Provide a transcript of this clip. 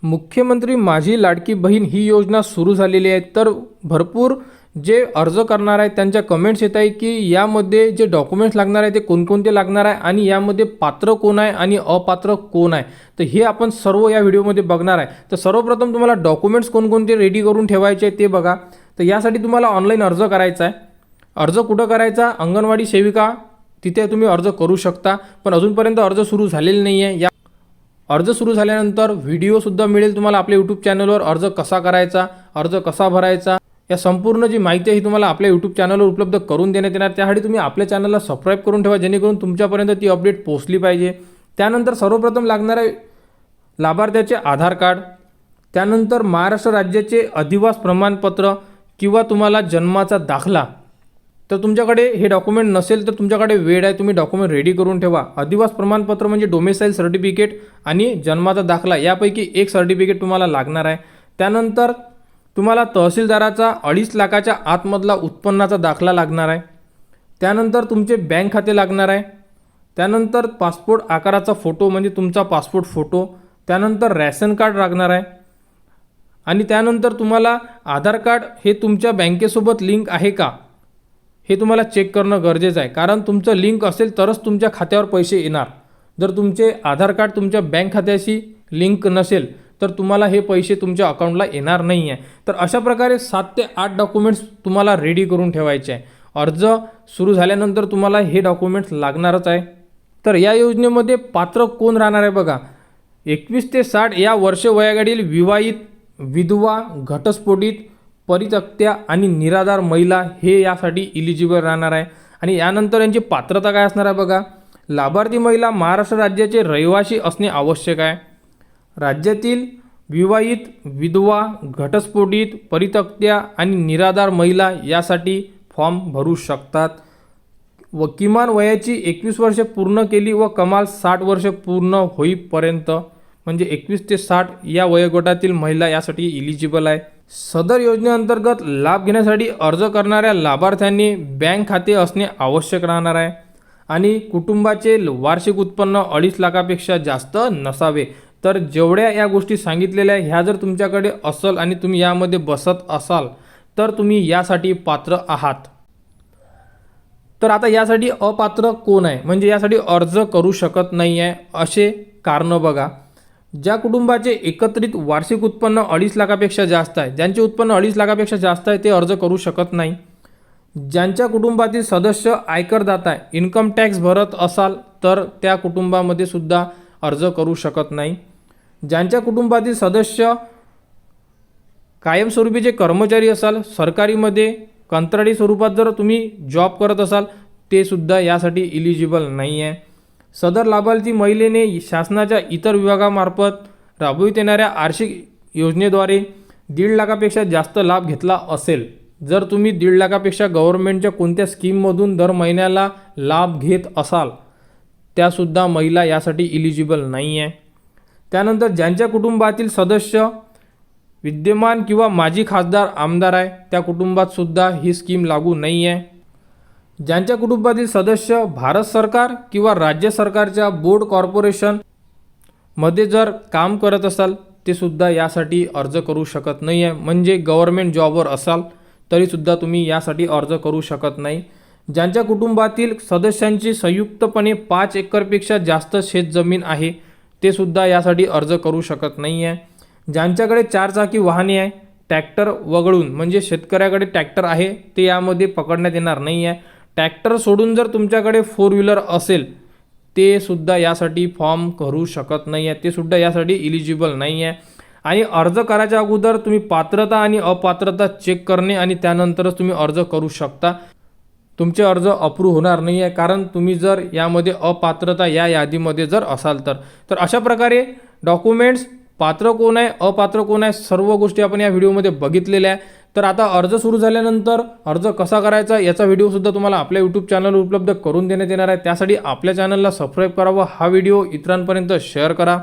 मुख्यमंत्री माझी लाडकी बहीण ही योजना सुरू झालेली आहे। तर भरपूर जे अर्ज करणार आहेत त्यांच्या कमेंट्स येत आहे की यामध्ये जे डॉक्युमेंट्स लागणार आहे ते कोणकोणते लागणार आहे आणि यामध्ये पात्र कोण आहे आणि अपात्र कोण आहे, तर हे आपण सर्व या व्हिडिओमध्ये बघणार आहे। तर सर्वप्रथम तुम्हाला डॉक्युमेंट्स कोणकोणते रेडी करून ठेवायचे ते बघा। तर यासाठी तुम्हाला ऑनलाईन अर्ज करायचा आहे। अर्ज कुठं करायचा? अंगणवाडी सेविका तिथे तुम्ही अर्ज करू शकता, पण अजूनपर्यंत अर्ज सुरू झालेले नाही आहे। अर्ज सुरू झाल्यानंतर व्हिडिओसुद्धा मिळेल तुम्हाला आपल्या यूट्यूब चॅनलवर। अर्ज कसा करायचा, अर्ज कसा भरायचा, या संपूर्ण जी माहिती आहे ही तुम्हाला आपल्या यूट्यूब चॅनलवर उपलब्ध करून देण्यात येणार। त्यासाठी तुम्ही आपल्या चॅनलला सबस्क्राईब करून ठेवा जेणेकरून तुमच्यापर्यंत ती अपडेट पोहोचली पाहिजे। त्यानंतर सर्वप्रथम लागणार आहे लाभार्थ्याचे आधार कार्ड, त्यानंतर महाराष्ट्र राज्याचे अधिवास प्रमाणपत्र किंवा तुम्हाला जन्माचा दाखला। तर तुमच्याकडे हे डॉक्युमेंट नसेल तर तुमच्याकडे वेळ आहे, तुम्ही डॉक्युमेंट रेडी करून ठेवा। अधिवास प्रमाणपत्र म्हणजे डोमेसाईल सर्टिफिकेट आणि जन्माचा दाखला यापैकी एक सर्टिफिकेट तुम्हाला लागणार आहे। त्यानंतर तुम्हाला तहसीलदाराचा 2.5 लाखाच्या आतमधला उत्पन्नाचा दाखला लागणार आहे। त्यानंतर तुमचे बँक खाते लागणार आहे। त्यानंतर पासपोर्ट आकाराचा फोटो म्हणजे तुमचा पासपोर्ट फोटो, त्यानंतर रॅशन कार्ड लागणार आहे आणि त्यानंतर तुम्हाला आधार कार्ड हे तुमच्या बँकेसोबत लिंक आहे का हे तुम्हाला चेक करणं गरजेचं आहे, कारण तुमचं लिंक असेल तरच तुमच्या खात्यावर पैसे येणार। जर तुमचे आधार कार्ड तुमच्या बँक खात्याशी लिंक नसेल तर तुम्हाला हे पैसे तुमच्या अकाउंटला येणार नाही आहे। तर अशा प्रकारे 7 ते 8 डॉक्युमेंट्स तुम्हाला रेडी करून ठेवायचे आहे। अर्ज सुरू झाल्यानंतर तुम्हाला हे डॉक्युमेंट्स लागणारच आहे। तर या योजनेमध्ये पात्र कोण राहणार आहे बघा, 21 ते 60 या वर्ष वयोगटातील विवाहित, विधवा, घटस्फोटित, परित्यक्त्या आणि निराधार महिला हे यासाठी इलिजिबल राहणार आहे। आणि यानंतर यांची पात्रता काय असणार आहे बघा, लाभार्थी महिला महाराष्ट्र राज्याचे रहिवासी असणे आवश्यक आहे। राज्यातील विवाहित, विधवा, घटस्फोटित, परित्यक्त्या आणि निराधार महिला यासाठी फॉर्म भरू शकतात व किमान वयाची 21 वर्षे पूर्ण केली व कमाल 60 वर्षे पूर्ण होईपर्यंत म्हणजे 21 ते 60 या वयोगटातील महिला यासाठी इलिजिबल आहे। सदर योजनेअंतर्गत लाभ घेण्यासाठी अर्ज करणाऱ्या लाभार्थ्यांनी बँक खाते असणे आवश्यक राहणार आहे आणि कुटुंबाचे वार्षिक उत्पन्न 2.5 लाखापेक्षा जास्त नसावे। तर जेवढ्या या गोष्टी सांगितलेल्या ह्या जर तुमच्याकडे असेल आणि तुम्ही यामध्ये बसत असाल तर तुम्ही यासाठी पात्र आहात। तर आता यासाठी अपात्र कोण आहे म्हणजे यासाठी अर्ज करू शकत नाही आहे असे कारण बघा, ज्या कुटुंबाचे एकत्रित वार्षिक उत्पन्न 2.5 लाखापेक्षा जास्त आहे, ज्यांचे उत्पन्न 2.5 लाखापेक्षा जास्त आहे ते अर्ज करू शकत नाही। ज्यांच्या कुटुंबातील सदस्य आयकरदाता आहे, इन्कम टॅक्स भरत असाल तर त्या कुटुंबामध्ये सुद्धा अर्ज करू शकत नाही। ज्यांच्या कुटुंबातील सदस्य कायमस्वरूपीचे कर्मचारी असाल, सरकारीमध्ये कंत्राटी स्वरूपात जर तुम्ही जॉब करत असाल ते सुद्धा यासाठी इलिजिबल नाही आहे। सदर लाभार्थी महिलेने शासनाच्या इतर विभागामार्फत राबविण्यात येणाऱ्या आर्थिक योजनेद्वारे 1.5 लाखापेक्षा जास्त लाभ घेतला असेल, जर तुम्ही 1.5 लाखापेक्षा गव्हर्नमेंटच्या कोणत्या स्कीममधून दर महिन्याला लाभ घेत असाल त्यासुद्धा महिला यासाठी इलिजिबल नाही आहे। त्यानंतर ज्यांच्या कुटुंबातील सदस्य विद्यमान किंवा माजी खासदार आमदार आहे त्या कुटुंबातसुद्धा ही स्कीम लागू नाही आहे। ज्यांच्या कुटुंबातील सदस्य भारत सरकार किंवा राज्य सरकारच्या बोर्ड कॉर्पोरेशनमध्ये जर काम करत असाल ते सुद्धा यासाठी अर्ज करू शकत नाही आहे, म्हणजे गव्हर्नमेंट जॉबवर असाल तरीसुद्धा तुम्ही यासाठी अर्ज करू शकत नाही। ज्यांच्या कुटुंबातील सदस्यांची संयुक्तपणे 5 एकरपेक्षा जास्त शेतजमीन आहे ते सुद्धा यासाठी अर्ज करू शकत नाही आहे। ज्यांच्याकडे 4 चाकी वाहने आहे, ट्रॅक्टर वगळून म्हणजे शेतकऱ्याकडे ट्रॅक्टर आहे ते यामध्ये पकडण्यात येणार नाही आहे। ट्रॅक्टर सोडून जर तुमच्याकडे 4 व्हीलर असेल ते सुद्धा यासाठी फॉर्म भरू शकत नाही आहे, ते सुद्धा यासाठी इलिजिबल नाही आहे। आणि अर्ज करायच्या अगोदर तुम्ही पात्रता आणि अपात्रता चेक करणे आणि त्यानंतरच तुम्ही अर्ज करू शकता। तुमचे अर्ज अप्रूव्ह होणार नाही आहे कारण तुम्ही जर यामध्ये अपात्रता या यादीमध्ये जर असाल तर अशा प्रकारे डॉक्युमेंट्स पात्र कोण आहे अपात्र कोण आहे सर्व गोष्टी आपण या व्हिडिओमध्ये बघितलेल्या आहे। तर आता अर्ज सुरू झाल्यानंतर अर्ज कसा करायचा याचा व्हिडिओसुद्धा तुम्हाला आपल्या यूट्यूब चॅनलवर उपलब्ध करून देण्यात येणार आहे। त्यासाठी आपल्या चॅनलला सबस्क्राईब करा व हा व्हिडिओ इतरांपर्यंत शेअर करा।